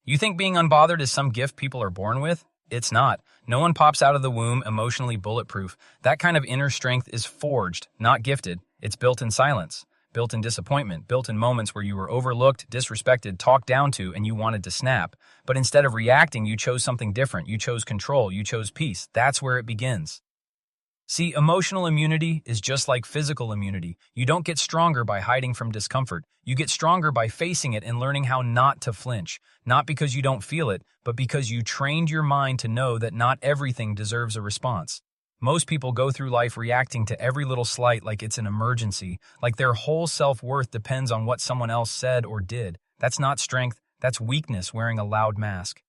You think being unbothered is some gift people are born with? It's not. No one pops out of the womb emotionally bulletproof. That kind of inner strength is forged, not gifted. It's built in silence, built in disappointment, built in moments where you were overlooked, disrespected, talked down to, and you wanted to snap. But instead of reacting, you chose something different. You chose control. You chose peace. That's where it begins. See, emotional immunity is just like physical immunity. You don't get stronger by hiding from discomfort. You get stronger by facing it and learning how not to flinch. Not because you don't feel it, but because you trained your mind to know that not everything deserves a response. Most people go through life reacting to every little slight like it's an emergency, like their whole self-worth depends on what someone else said or did. That's not strength, that's weakness wearing a loud mask.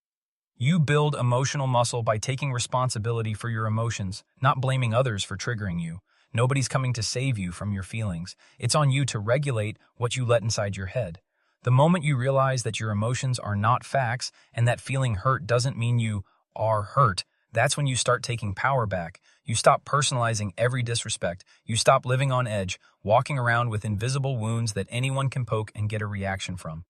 You build emotional muscle by taking responsibility for your emotions, not blaming others for triggering you. Nobody's coming to save you from your feelings. It's on you to regulate what you let inside your head. The moment you realize that your emotions are not facts and that feeling hurt doesn't mean you are hurt, that's when you start taking power back. You stop personalizing every disrespect. You stop living on edge, walking around with invisible wounds that anyone can poke and get a reaction from.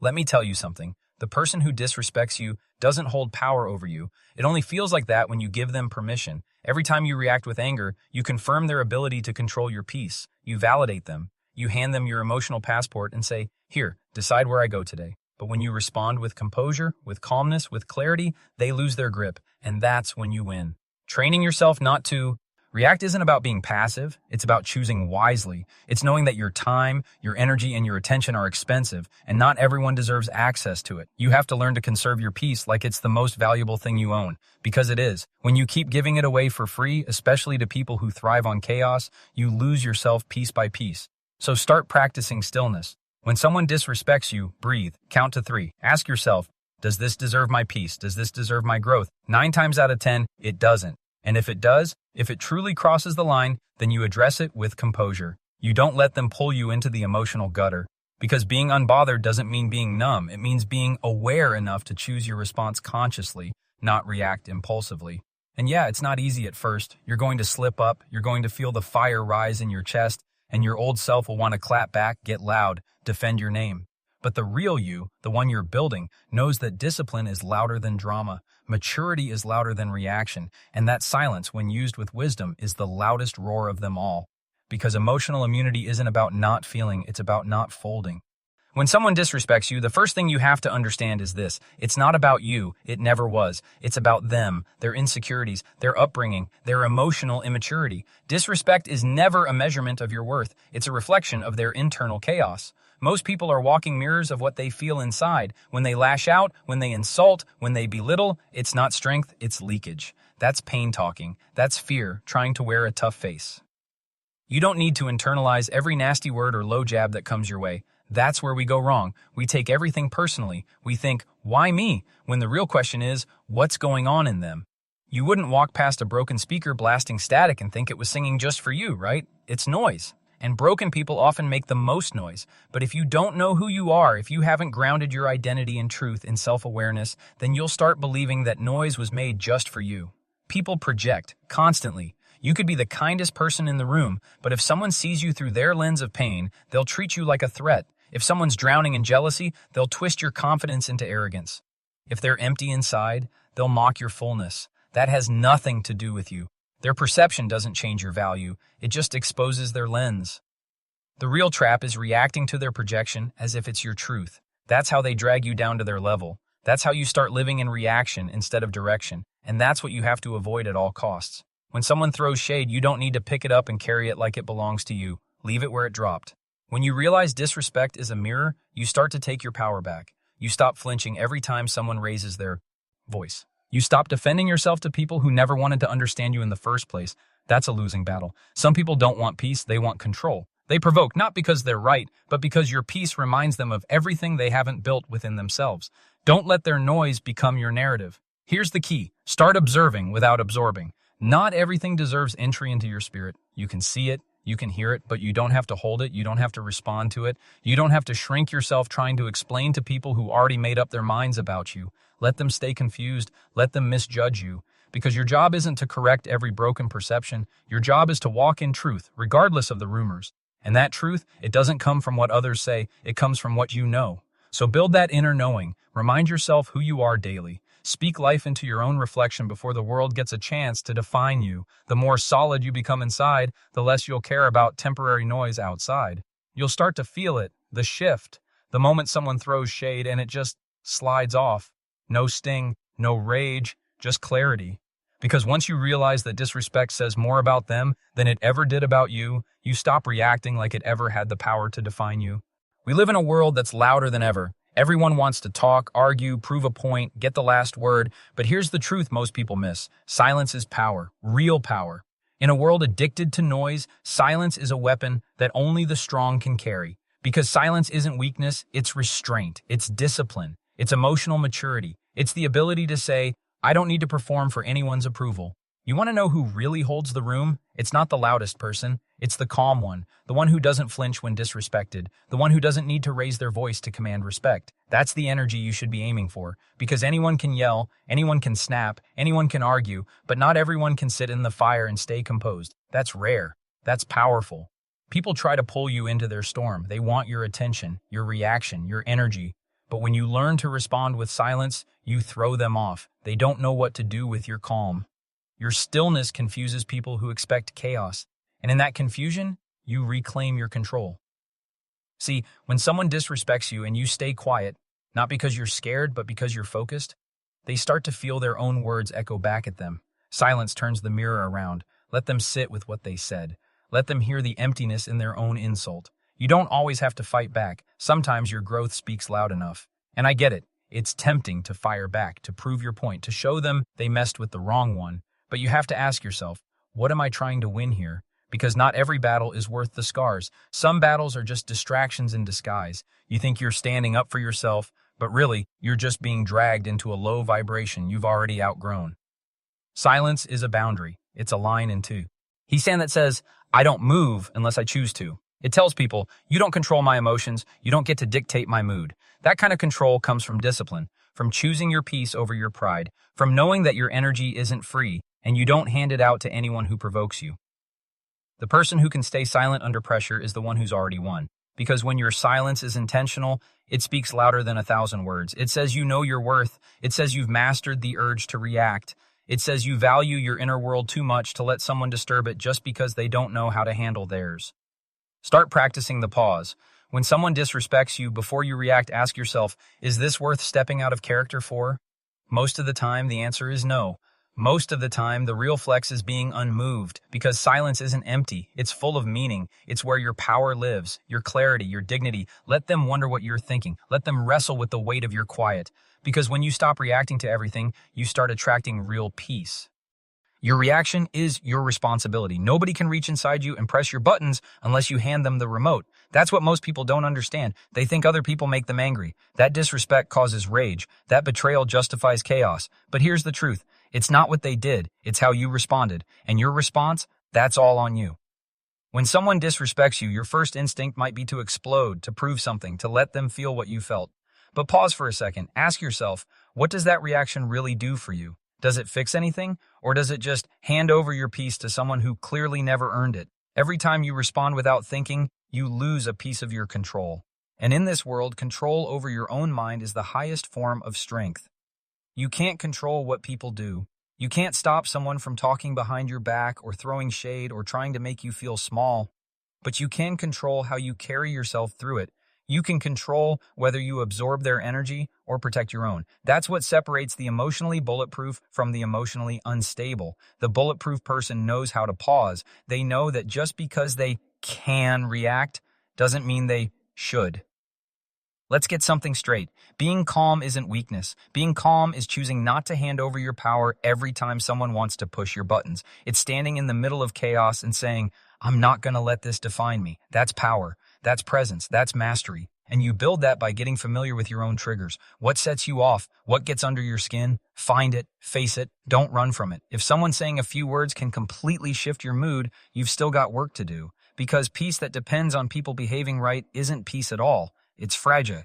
Let me tell you something. The person who disrespects you doesn't hold power over you. It only feels like that when you give them permission. Every time you react with anger, you confirm their ability to control your peace. You validate them. You hand them your emotional passport and say, "Here, decide where I go today." But when you respond with composure, with calmness, with clarity, they lose their grip, and that's when you win. Training yourself not to react isn't about being passive, it's about choosing wisely. It's knowing that your time, your energy, and your attention are expensive, and not everyone deserves access to it. You have to learn to conserve your peace like it's the most valuable thing you own, because it is. When you keep giving it away for free, especially to people who thrive on chaos, you lose yourself piece by piece. So start practicing stillness. When someone disrespects you, breathe, count to 3. Ask yourself, does this deserve my peace? Does this deserve my growth? 9 times out of 10, it doesn't. And if it does, if it truly crosses the line, then you address it with composure. You don't let them pull you into the emotional gutter. Because being unbothered doesn't mean being numb. It means being aware enough to choose your response consciously, not react impulsively. And yeah, it's not easy at first. You're going to slip up. You're going to feel the fire rise in your chest, and your old self will want to clap back, get loud, defend your name. But the real you, the one you're building, knows that discipline is louder than drama. Maturity is louder than reaction, and that silence, when used with wisdom, is the loudest roar of them all. Because emotional immunity isn't about not feeling, it's about not folding. When someone disrespects you, the first thing you have to understand is this. It's not about you. It never was. It's about them, their insecurities, their upbringing, their emotional immaturity. Disrespect is never a measurement of your worth. It's a reflection of their internal chaos. Most people are walking mirrors of what they feel inside. When they lash out, when they insult, when they belittle, it's not strength, it's leakage. That's pain talking. That's fear trying to wear a tough face. You don't need to internalize every nasty word or low jab that comes your way. That's where we go wrong. We take everything personally. We think, why me? When the real question is, what's going on in them? You wouldn't walk past a broken speaker blasting static and think it was singing just for you, right? It's noise. And broken people often make the most noise. But if you don't know who you are, if you haven't grounded your identity in truth, in self-awareness, then you'll start believing that noise was made just for you. People project, constantly. You could be the kindest person in the room, but if someone sees you through their lens of pain, they'll treat you like a threat. If someone's drowning in jealousy, they'll twist your confidence into arrogance. If they're empty inside, they'll mock your fullness. That has nothing to do with you. Their perception doesn't change your value, it just exposes their lens. The real trap is reacting to their projection as if it's your truth. That's how they drag you down to their level. That's how you start living in reaction instead of direction, and that's what you have to avoid at all costs. When someone throws shade, you don't need to pick it up and carry it like it belongs to you. Leave it where it dropped. When you realize disrespect is a mirror, you start to take your power back. You stop flinching every time someone raises their voice. You stop defending yourself to people who never wanted to understand you in the first place. That's a losing battle. Some people don't want peace, they want control. They provoke not because they're right, but because your peace reminds them of everything they haven't built within themselves. Don't let their noise become your narrative. Here's the key. Start observing without absorbing. Not everything deserves entry into your spirit. You can see it, you can hear it, but you don't have to hold it, you don't have to respond to it. You don't have to shrink yourself trying to explain to people who already made up their minds about you. Let them stay confused, let them misjudge you. Because your job isn't to correct every broken perception. Your job is to walk in truth, regardless of the rumors. And that truth, it doesn't come from what others say, it comes from what you know. So build that inner knowing. Remind yourself who you are daily. Speak life into your own reflection before the world gets a chance to define you. The more solid you become inside, the less you'll care about temporary noise outside. You'll start to feel it, the shift, the moment someone throws shade and it just slides off. No sting, no rage, just clarity. Because once you realize that disrespect says more about them than it ever did about you, you stop reacting like it ever had the power to define you. We live in a world that's louder than ever. Everyone wants to talk, argue, prove a point, get the last word, but here's the truth most people miss. Silence is power, real power. In a world addicted to noise, silence is a weapon that only the strong can carry. Because silence isn't weakness, it's restraint, it's discipline, it's emotional maturity. It's the ability to say, I don't need to perform for anyone's approval. You want to know who really holds the room? It's not the loudest person. It's the calm one, the one who doesn't flinch when disrespected, the one who doesn't need to raise their voice to command respect. That's the energy you should be aiming for, because anyone can yell, anyone can snap, anyone can argue, but not everyone can sit in the fire and stay composed. That's rare. That's powerful. People try to pull you into their storm. They want your attention, your reaction, your energy. But when you learn to respond with silence, you throw them off. They don't know what to do with your calm. Your stillness confuses people who expect chaos. And in that confusion, you reclaim your control. See, when someone disrespects you and you stay quiet, not because you're scared, but because you're focused, they start to feel their own words echo back at them. Silence turns the mirror around. Let them sit with what they said. Let them hear the emptiness in their own insult. You don't always have to fight back. Sometimes your growth speaks loud enough. And I get it. It's tempting to fire back, to prove your point, to show them they messed with the wrong one. But you have to ask yourself, what am I trying to win here? Because not every battle is worth the scars. Some battles are just distractions in disguise. You think you're standing up for yourself, but really, you're just being dragged into a low vibration you've already outgrown. Silence is a boundary. It's a line in two. He's saying that says, I don't move unless I choose to. It tells people, you don't control my emotions, you don't get to dictate my mood. That kind of control comes from discipline, from choosing your peace over your pride, from knowing that your energy isn't free, and you don't hand it out to anyone who provokes you. The person who can stay silent under pressure is the one who's already won. Because when your silence is intentional, it speaks louder than 1,000 words. It says you know your worth. It says you've mastered the urge to react. It says you value your inner world too much to let someone disturb it just because they don't know how to handle theirs. Start practicing the pause. When someone disrespects you, before you react, ask yourself, is this worth stepping out of character for? Most of the time, the answer is no. Most of the time, the real flex is being unmoved, because silence isn't empty. It's full of meaning. It's where your power lives, your clarity, your dignity. Let them wonder what you're thinking. Let them wrestle with the weight of your quiet. Because when you stop reacting to everything, you start attracting real peace. Your reaction is your responsibility. Nobody can reach inside you and press your buttons unless you hand them the remote. That's what most people don't understand. They think other people make them angry. That disrespect causes rage. That betrayal justifies chaos. But here's the truth. It's not what they did. It's how you responded. And your response, that's all on you. When someone disrespects you, your first instinct might be to explode, to prove something, to let them feel what you felt. But pause for a second. Ask yourself, what does that reaction really do for you? Does it fix anything? Or does it just hand over your peace to someone who clearly never earned it? Every time you respond without thinking, you lose a piece of your control. And in this world, control over your own mind is the highest form of strength. You can't control what people do. You can't stop someone from talking behind your back or throwing shade or trying to make you feel small. But you can control how you carry yourself through it. You can control whether you absorb their energy or protect your own. That's what separates the emotionally bulletproof from the emotionally unstable. The bulletproof person knows how to pause. They know that just because they can react doesn't mean they should. Let's get something straight. Being calm isn't weakness. Being calm is choosing not to hand over your power every time someone wants to push your buttons. It's standing in the middle of chaos and saying, I'm not going to let this define me. That's power. That's presence. That's mastery. And you build that by getting familiar with your own triggers. What sets you off? What gets under your skin? Find it, face it, don't run from it. If someone saying a few words can completely shift your mood, you've still got work to do. Because peace that depends on people behaving right isn't peace at all. It's fragile,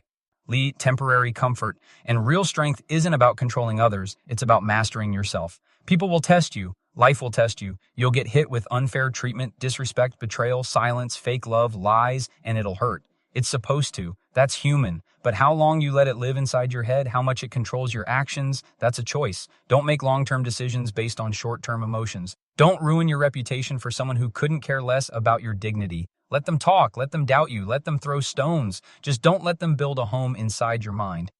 temporary comfort. And real strength isn't about controlling others. It's about mastering yourself. People will test you. Life will test you. You'll get hit with unfair treatment, disrespect, betrayal, silence, fake love, lies, and it'll hurt. It's supposed to. That's human. But how long you let it live inside your head, how much it controls your actions, that's a choice. Don't make long-term decisions based on short-term emotions. Don't ruin your reputation for someone who couldn't care less about your dignity. Let them talk, let them doubt you, let them throw stones. Just don't let them build a home inside your mind.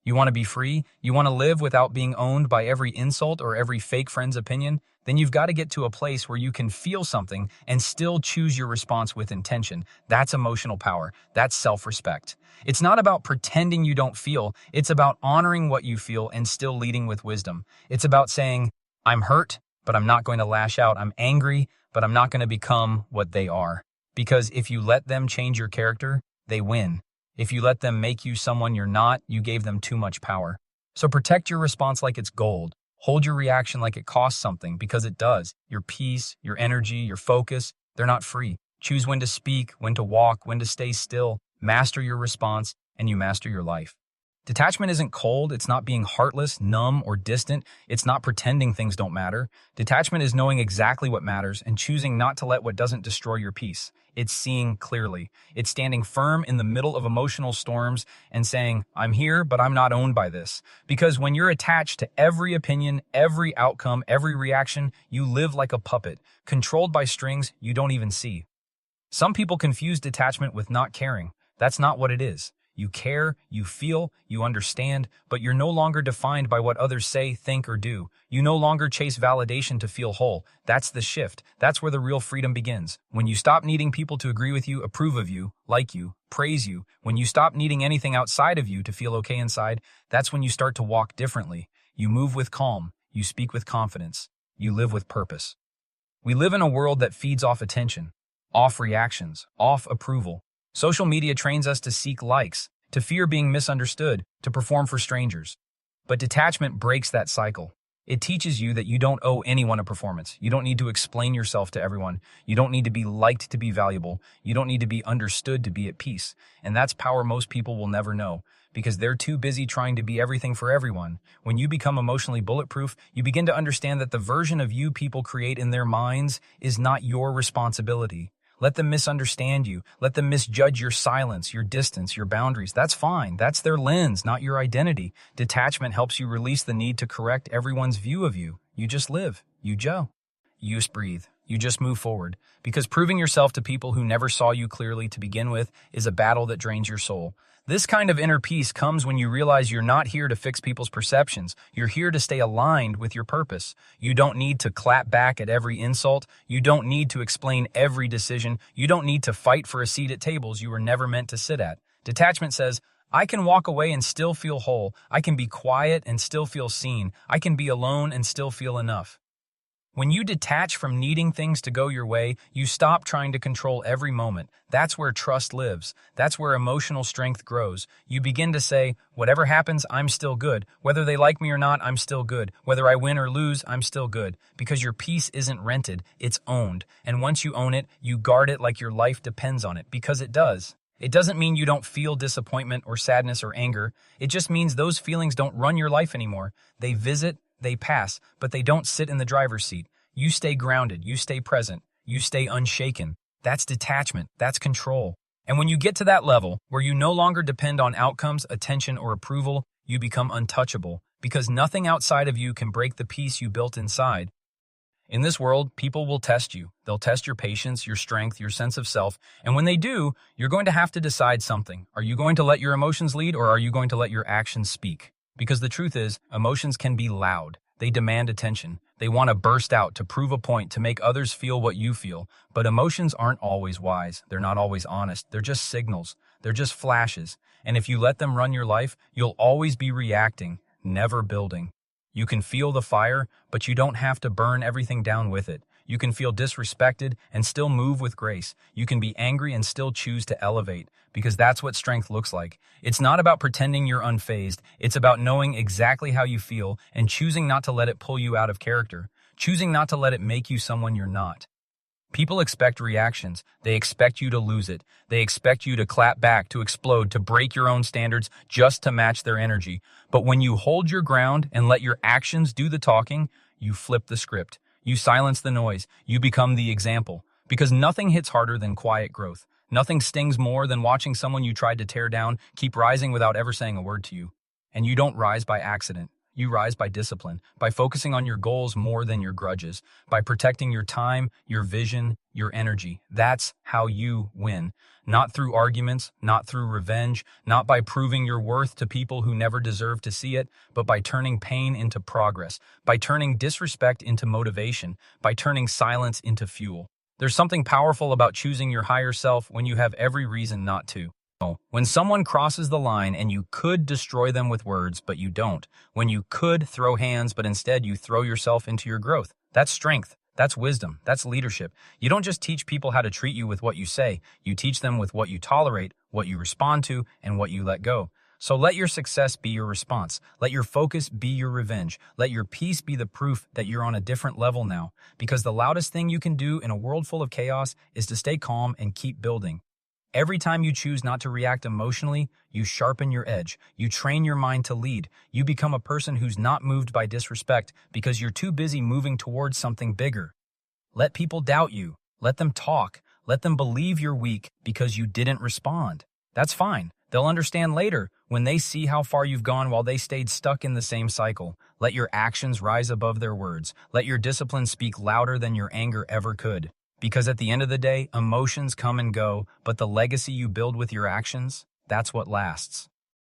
You want to be free? You want to live without being owned by every insult or every fake friend's opinion? Then you've got to get to a place where you can feel something and still choose your response with intention. That's emotional power. That's self-respect. It's not about pretending you don't feel. It's about honoring what you feel and still leading with wisdom. It's about saying, I'm hurt, but I'm not going to lash out. I'm angry, but I'm not going to become what they are. Because if you let them change your character, they win. If you let them make you someone you're not, you gave them too much power. So protect your response like it's gold. Hold your reaction like it costs something, because it does. Your peace, your energy, your focus, they're not free. Choose when to speak, when to walk, when to stay still. Master your response, and you master your life. Detachment isn't cold, it's not being heartless, numb, or distant. It's not pretending things don't matter. Detachment is knowing exactly what matters and choosing not to let what doesn't destroy your peace. It's seeing clearly. It's standing firm in the middle of emotional storms and saying, I'm here, but I'm not owned by this. Because when you're attached to every opinion, every outcome, every reaction, you live like a puppet, controlled by strings you don't even see. Some people confuse detachment with not caring. That's not what it is. You care, you feel, you understand, but you're no longer defined by what others say, think, or do. You no longer chase validation to feel whole. That's the shift. That's where the real freedom begins. When you stop needing people to agree with you, approve of you, like you, praise you, when you stop needing anything outside of you to feel okay inside, that's when you start to walk differently. You move with calm. You speak with confidence. You live with purpose. We live in a world that feeds off attention, off reactions, off approval. Social media trains us to seek likes, to fear being misunderstood, to perform for strangers. But detachment breaks that cycle. It teaches you that you don't owe anyone a performance. You don't need to explain yourself to everyone. You don't need to be liked to be valuable. You don't need to be understood to be at peace. And that's power most people will never know, because they're too busy trying to be everything for everyone. When you become emotionally bulletproof, you begin to understand that the version of you people create in their minds is not your responsibility. Let them misunderstand you. Let them misjudge your silence, your distance, your boundaries. That's fine. That's their lens, not your identity. Detachment helps you release the need to correct everyone's view of you. You just live. You just breathe. You just move forward. Because proving yourself to people who never saw you clearly to begin with is a battle that drains your soul. This kind of inner peace comes when you realize you're not here to fix people's perceptions. You're here to stay aligned with your purpose. You don't need to clap back at every insult. You don't need to explain every decision. You don't need to fight for a seat at tables you were never meant to sit at. Detachment says, I can walk away and still feel whole. I can be quiet and still feel seen. I can be alone and still feel enough. When you detach from needing things to go your way, you stop trying to control every moment. That's where trust lives. That's where emotional strength grows. You begin to say, whatever happens, I'm still good. Whether they like me or not, I'm still good. Whether I win or lose, I'm still good. Because your peace isn't rented, it's owned. And once you own it, you guard it like your life depends on it, because it does. It doesn't mean you don't feel disappointment or sadness or anger. It just means those feelings don't run your life anymore. They visit, they pass, but they don't sit in the driver's seat. You stay grounded, you stay present, you stay unshaken. That's detachment, that's control. And when you get to that level, where you no longer depend on outcomes, attention, or approval, you become untouchable, because nothing outside of you can break the peace you built inside. In this world, people will test you. They'll test your patience, your strength, your sense of self. And when they do, you're going to have to decide something. Are you going to let your emotions lead, or are you going to let your actions speak? Because the truth is, emotions can be loud. They demand attention. They want to burst out, to prove a point, to make others feel what you feel. But emotions aren't always wise. They're not always honest. They're just signals. They're just flashes. And if you let them run your life, you'll always be reacting, never building. You can feel the fire, but you don't have to burn everything down with it. You can feel disrespected and still move with grace. You can be angry and still choose to elevate, because that's what strength looks like. It's not about pretending you're unfazed. It's about knowing exactly how you feel and choosing not to let it pull you out of character, choosing not to let it make you someone you're not. People expect reactions. They expect you to lose it. They expect you to clap back, to explode, to break your own standards just to match their energy. But when you hold your ground and let your actions do the talking, you flip the script. You silence the noise. You become the example. Because nothing hits harder than quiet growth. Nothing stings more than watching someone you tried to tear down keep rising without ever saying a word to you. And you don't rise by accident. You rise by discipline, by focusing on your goals more than your grudges, by protecting your time, your vision, your energy. That's how you win. Not through arguments, not through revenge, not by proving your worth to people who never deserve to see it, but by turning pain into progress, by turning disrespect into motivation, by turning silence into fuel. There's something powerful about choosing your higher self when you have every reason not to. When someone crosses the line and you could destroy them with words, but you don't. When you could throw hands, but instead you throw yourself into your growth. That's strength. That's wisdom. That's leadership. You don't just teach people how to treat you with what you say. You teach them with what you tolerate, what you respond to, and what you let go. So let your success be your response. Let your focus be your revenge. Let your peace be the proof that you're on a different level now. Because the loudest thing you can do in a world full of chaos is to stay calm and keep building. Every time you choose not to react emotionally, you sharpen your edge. You train your mind to lead. You become a person who's not moved by disrespect because you're too busy moving towards something bigger. Let people doubt you. Let them talk. Let them believe you're weak because you didn't respond. That's fine. They'll understand later when they see how far you've gone while they stayed stuck in the same cycle. Let your actions rise above their words. Let your discipline speak louder than your anger ever could. Because at the end of the day, emotions come and go, but the legacy you build with your actions, that's what lasts.